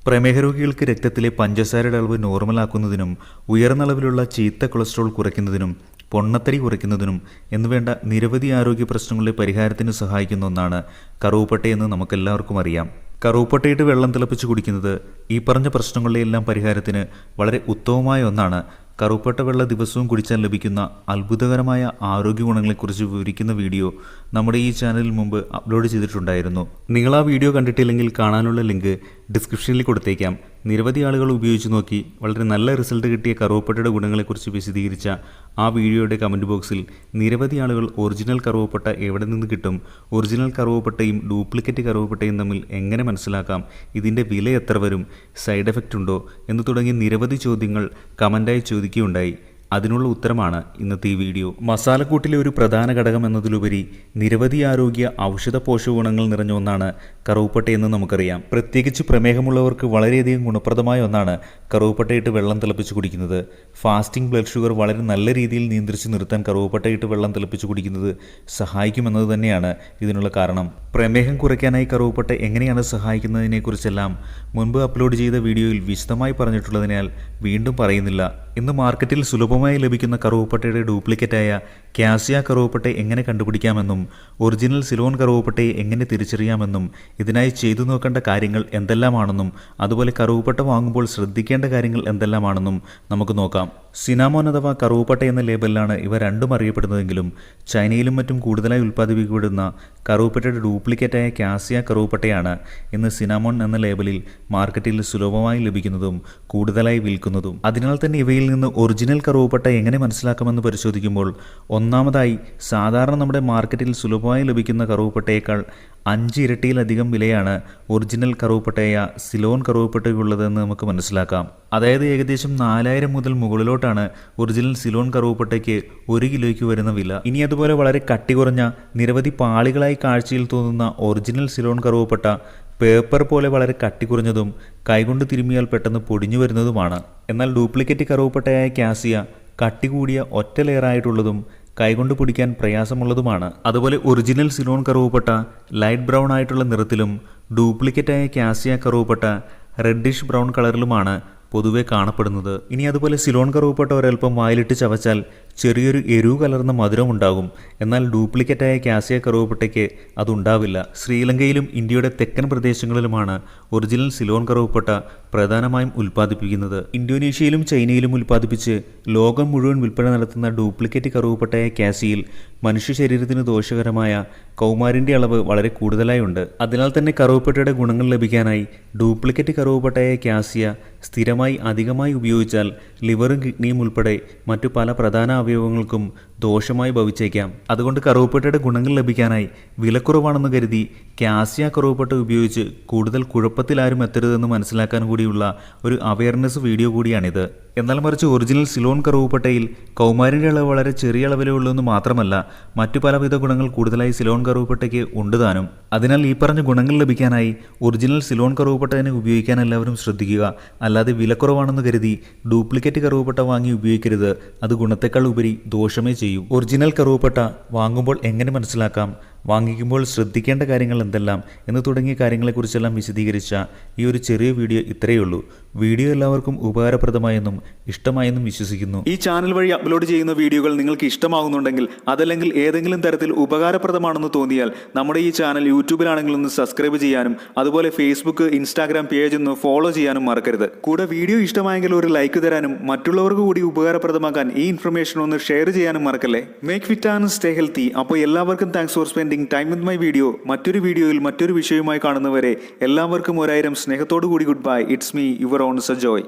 പ്രമേഹ രോഗികൾക്ക് രക്തത്തിലെ പഞ്ചസാരയുടെ അളവ് നോർമലാക്കുന്നതിനും ഉയർന്ന അളവിലുള്ള ചീത്ത കൊളസ്ട്രോൾ കുറയ്ക്കുന്നതിനും പൊണ്ണത്തടി കുറയ്ക്കുന്നതിനും എന്നുവേണ്ട നിരവധി ആരോഗ്യ പ്രശ്നങ്ങളുടെ പരിഹാരത്തിന് സഹായിക്കുന്ന ഒന്നാണ് കറുവപ്പട്ടയെന്ന് നമുക്കെല്ലാവർക്കും അറിയാം. കറുവപ്പട്ടയിട്ട് വെള്ളം തിളപ്പിച്ച് കുടിക്കുന്നത് ഈ പറഞ്ഞ പ്രശ്നങ്ങളുടെയെല്ലാം പരിഹാരത്തിന് വളരെ ഉത്തമമായ ഒന്നാണ്. കറുവപ്പട്ട വെള്ളം ദിവസവും കുടിച്ചാൽ ലഭിക്കുന്ന അത്ഭുതകരമായ ആരോഗ്യ ഗുണങ്ങളെക്കുറിച്ച് വിവരിക്കുന്ന വീഡിയോ നമ്മുടെ ഈ ചാനലിൽ മുമ്പ് അപ്ലോഡ് ചെയ്തിട്ടുണ്ടായിരുന്നു. നിങ്ങൾ ആ വീഡിയോ കണ്ടിട്ടില്ലെങ്കിൽ കാണാനുള്ള ലിങ്ക് ഡിസ്ക്രിപ്ഷനിൽ കൊടുത്തേക്കാം. നിരവധി ആളുകൾ ഉപയോഗിച്ച് നോക്കി വളരെ നല്ല റിസൾട്ട് കിട്ടിയ കറുവപ്പട്ടയുടെ ഗുണങ്ങളെക്കുറിച്ച് വിശദീകരിച്ച ആ വീഡിയോയുടെ കമൻറ്റ് ബോക്സിൽ നിരവധി ആളുകൾ ഒറിജിനൽ കറുവപ്പട്ട എവിടെ നിന്ന് കിട്ടും, ഒറിജിനൽ കറുവപ്പട്ടയും ഡ്യൂപ്ലിക്കേറ്റ് കറുവപ്പട്ടയും തമ്മിൽ എങ്ങനെ മനസ്സിലാക്കാം, ഇതിൻ്റെ വില എത്ര വരും, സൈഡ് എഫക്റ്റ് ഉണ്ടോ എന്ന് തുടങ്ങിയ നിരവധി ചോദ്യങ്ങൾ കമൻ്റായി ചോദിക്കുകയുണ്ടായി. അതിനുള്ള ഉത്തരമാണ് ഇന്നത്തെ ഈ വീഡിയോ. മസാലക്കൂട്ടിലെ ഒരു പ്രധാന ഘടകം എന്നതിലുപരി നിരവധി ആരോഗ്യ ഔഷധ പോഷകഗുണങ്ങൾ നിറഞ്ഞ ഒന്നാണ് കറുവപ്പട്ടയെന്ന് നമുക്കറിയാം. പ്രത്യേകിച്ച് പ്രമേഹമുള്ളവർക്ക് വളരെയധികം ഗുണപ്രദമായ ഒന്നാണ് കറുവപ്പട്ടയിട്ട് വെള്ളം തിളപ്പിച്ച് കുടിക്കുന്നത്. ഫാസ്റ്റിംഗ് ബ്ലഡ് ഷുഗർ വളരെ നല്ല രീതിയിൽ നിയന്ത്രിച്ച് നിർത്താൻ കറുവപ്പട്ടയിട്ട് വെള്ളം തിളപ്പിച്ച് കുടിക്കുന്നത് സഹായിക്കുമെന്നത് തന്നെയാണ് ഇതിനുള്ള കാരണം. പ്രമേഹം കുറയ്ക്കാനായി കറുവപ്പട്ട എങ്ങനെയാണ് സഹായിക്കുന്നതിനെക്കുറിച്ചെല്ലാം മുൻപ് അപ്ലോഡ് ചെയ്ത വീഡിയോയിൽ വിശദമായി പറഞ്ഞിട്ടുള്ളതിനാൽ വീണ്ടും പറയുന്നില്ല. ഇന്ന് മാർക്കറ്റിൽ സുലഭമായി ലഭിക്കുന്ന കറുവപ്പട്ടയുടെ ഡ്യൂപ്ലിക്കേറ്റായ കാസിയ കറുവപ്പട്ട എങ്ങനെ കണ്ടുപിടിക്കാമെന്നും ഒറിജിനൽ സിലോൺ കറുവപ്പട്ടയെ എങ്ങനെ തിരിച്ചറിയാമെന്നും ഇതിനായി ചെയ്തു നോക്കേണ്ട കാര്യങ്ങൾ എന്തെല്ലാമാണെന്നും അതുപോലെ കറുവപ്പട്ട വാങ്ങുമ്പോൾ ശ്രദ്ധിക്കേണ്ട കാര്യങ്ങൾ എന്തെല്ലാമാണെന്നും നമുക്ക് നോക്കാം. സിനാമോൻ അഥവാ കറുവപ്പട്ട എന്ന ലേബലിലാണ് ഇവ രണ്ടും അറിയപ്പെടുന്നതെങ്കിലും ചൈനയിലും മറ്റും കൂടുതലായി ഉൽപ്പാദിപ്പിക്കപ്പെടുന്ന കറുവപ്പട്ടയുടെ ഡ്യൂപ്ലിക്കേറ്റായ കാസിയ കറുവപ്പട്ടയാണ് ഇന്ന് സിനാമോൺ എന്ന ലേബലിൽ മാർക്കറ്റിൽ സുലഭമായി ലഭിക്കുന്നതും കൂടുതലായി വിൽക്കുന്നതും. അതിനാൽ തന്നെ ഇവയിൽ നിന്ന് ഒറിജിനൽ കറുവപ്പട്ട എങ്ങനെ മനസ്സിലാക്കാമെന്ന് പരിശോധിക്കുമ്പോൾ ഒന്നാമതായി സാധാരണ നമ്മുടെ മാർക്കറ്റിൽ സുലഭമായി ലഭിക്കുന്ന കറുവപ്പട്ടയേക്കാൾ 5 ഇരട്ടിയിലധികം വിലയാണ് ഒറിജിനൽ കറുവപ്പട്ടയായ സിലോൺ കറുവപ്പട്ടയ്ക്കുള്ളതെന്ന് നമുക്ക് മനസ്സിലാക്കാം. അതായത് ഏകദേശം 4000 മുതൽ മുകളിലോട്ടാണ് ഒറിജിനൽ സിലോൺ കറുവപ്പട്ടയ്ക്ക് 1 കിലോയ്ക്ക് വരുന്ന വില. ഇനി അതുപോലെ വളരെ കട്ടി കുറഞ്ഞ നിരവധി പാളികളായി കാഴ്ചയിൽ തോന്നുന്ന ഒറിജിനൽ സിലോൺ കറുവപ്പട്ട പേപ്പർ പോലെ വളരെ കട്ടി കുറഞ്ഞതും കൈകൊണ്ട് തിരുമ്മിയാൽ പെട്ടെന്ന് പൊടിഞ്ഞു വരുന്നതുമാണ്. എന്നാൽ ഡ്യൂപ്ലിക്കേറ്റ് കറുവപ്പട്ടയായ കാസിയ കട്ടി കൂടിയ ഒറ്റ ലെയറായിട്ടുള്ളതും കൈകൊണ്ട് പൊടിക്കാൻ പ്രയാസമുള്ളതുമാണ്. അതുപോലെ ഒറിജിനൽ സിലോൺ കറുവപ്പട്ട ലൈറ്റ് ബ്രൗൺ ആയിട്ടുള്ള നിറത്തിലും ഡ്യൂപ്ലിക്കേറ്റായ കാസിയ കറുവപ്പട്ട റെഡിഷ് ബ്രൗൺ കളറിലുമാണ് പൊതുവെ കാണപ്പെടുന്നത്. ഇനി അതുപോലെ സിലോൺ കറുവപ്പട്ട ഒരൽപ്പം വായിലിട്ട് ചവച്ചാൽ ചെറിയൊരു എരിവ് കലർന്ന മധുരം ഉണ്ടാകും. എന്നാൽ ഡ്യൂപ്ലിക്കേറ്റായ കാസിയ കറുവപ്പട്ടയ്ക്ക് അതുണ്ടാവില്ല. ശ്രീലങ്കയിലും ഇന്ത്യയുടെ തെക്കൻ പ്രദേശങ്ങളിലുമാണ് ഒറിജിനൽ സിലോൺ കറുവപ്പട്ട പ്രധാനമായും ഉൽപ്പാദിപ്പിക്കുന്നത്. ഇന്തോനേഷ്യയിലും ചൈനയിലും ഉൽപ്പാദിപ്പിച്ച് ലോകം മുഴുവൻ വിൽപ്പന നടത്തുന്ന ഡ്യൂപ്ലിക്കേറ്റ് കറുവപ്പട്ടയായ കാസിയിൽ മനുഷ്യ ശരീരത്തിന് ദോഷകരമായ കൗമാരിൻ്റെ അളവ് വളരെ കൂടുതലായി ഉണ്ട്. അതിനാൽ തന്നെ കറുവപ്പട്ടയുടെ ഗുണങ്ങൾ ലഭിക്കാനായി ഡ്യൂപ്ലിക്കേറ്റ് കറുവപ്പട്ടയായ കാസിയ സ്ഥിരമായി അധികമായി ഉപയോഗിച്ചാൽ ലിവറും കിഡ്നിയും ഉൾപ്പെടെ മറ്റു പല പ്രധാന അവയവങ്ങൾക്കും ദോഷമായി ഭവിച്ചേക്കാം. അതുകൊണ്ട് കറുവപ്പട്ടയുടെ ഗുണങ്ങൾ ലഭിക്കാനായി വിലക്കുറവാണെന്ന് കരുതി കാസിയ കറുവപ്പട്ട ഉപയോഗിച്ച് കൂടുതൽ കുഴപ്പത്തിലാരും എത്തരുതെന്ന് മനസ്സിലാക്കാൻ കൂടിയുള്ള ഒരു അവയർനെസ് വീഡിയോ കൂടിയാണിത്. എന്നാൽ മറിച്ച് ഒറിജിനൽ സിലോൺ കറുവപ്പട്ടയിൽ കൗമാരിൻ്റെ അളവ് വളരെ ചെറിയ അളവിലേ ഉള്ളൂ എന്ന് മാത്രമല്ല മറ്റു പലവിധ ഗുണങ്ങൾ കൂടുതലായി സിലോൺ കറുവപ്പട്ടയ്ക്ക് ഉണ്ട് താനും. അതിനാൽ ഈ പറഞ്ഞ ഗുണങ്ങൾ ലഭിക്കാനായി ഒറിജിനൽ സിലോൺ കറുവപ്പട്ട തന്നെ ഉപയോഗിക്കാൻ എല്ലാവരും ശ്രദ്ധിക്കുക. അല്ലാതെ വിലക്കുറവാണെന്ന് കരുതി ഡ്യൂപ്ലിക്കേറ്റ് കറുവപ്പട്ട വാങ്ങി ഉപയോഗിക്കരുത്. അത് ഗുണത്തെക്കാൾ ഉപരി ദോഷമേ ചെയ്യൂ. ഒറിജിനൽ കറുവപ്പട്ട വാങ്ങുമ്പോൾ എങ്ങനെ മനസ്സിലാക്കാം, വാങ്ങിക്കുമ്പോൾ ശ്രദ്ധിക്കേണ്ട കാര്യങ്ങൾ എന്തെല്ലാം എന്ന് തുടങ്ങിയ കാര്യങ്ങളെക്കുറിച്ചെല്ലാം വിശദീകരിച്ച ഈ ഒരു ചെറിയ വീഡിയോ ഇത്രയേ ഉള്ളൂ. വീഡിയോ എല്ലാവർക്കും ഉപകാരപ്രദമായെന്നും ഇഷ്ടമായെന്നും വിശ്വസിക്കുന്നു. ഈ ചാനൽ വഴി അപ്ലോഡ് ചെയ്യുന്ന വീഡിയോകൾ നിങ്ങൾക്ക് ഇഷ്ടമാകുന്നുണ്ടെങ്കിൽ അതല്ലെങ്കിൽ ഏതെങ്കിലും തരത്തിൽ ഉപകാരപ്രദമാണെന്ന് തോന്നിയാൽ നമ്മുടെ ഈ ചാനൽ യൂട്യൂബിലാണെങ്കിൽ ഒന്ന് സബ്സ്ക്രൈബ് ചെയ്യാനും അതുപോലെ ഫേസ്ബുക്ക്, ഇൻസ്റ്റാഗ്രാം പേജ് ഒന്ന് ഫോളോ ചെയ്യാനും മറക്കരുത്. കൂടെ വീഡിയോ ഇഷ്ടമായെങ്കിൽ ഒരു ലൈക്ക് തരാനും മറ്റുള്ളവർക്ക് കൂടി ഉപകാരപ്രദമാക്കാൻ ഈ ഇൻഫർമേഷൻ ഒന്ന് ഷെയർ ചെയ്യാനും മറക്കല്ലേ. Make fit and stay healthy. അപ്പോൾ എല്ലാവർക്കും thanks for spending time with my video. മറ്റൊരു വീഡിയോയിൽ മറ്റൊരു വിഷയവുമായി കാണുന്നവരെ എല്ലാവർക്കും 1000 സ്നേഹത്തോടു കൂടി good bye. It's me your own Sajoy.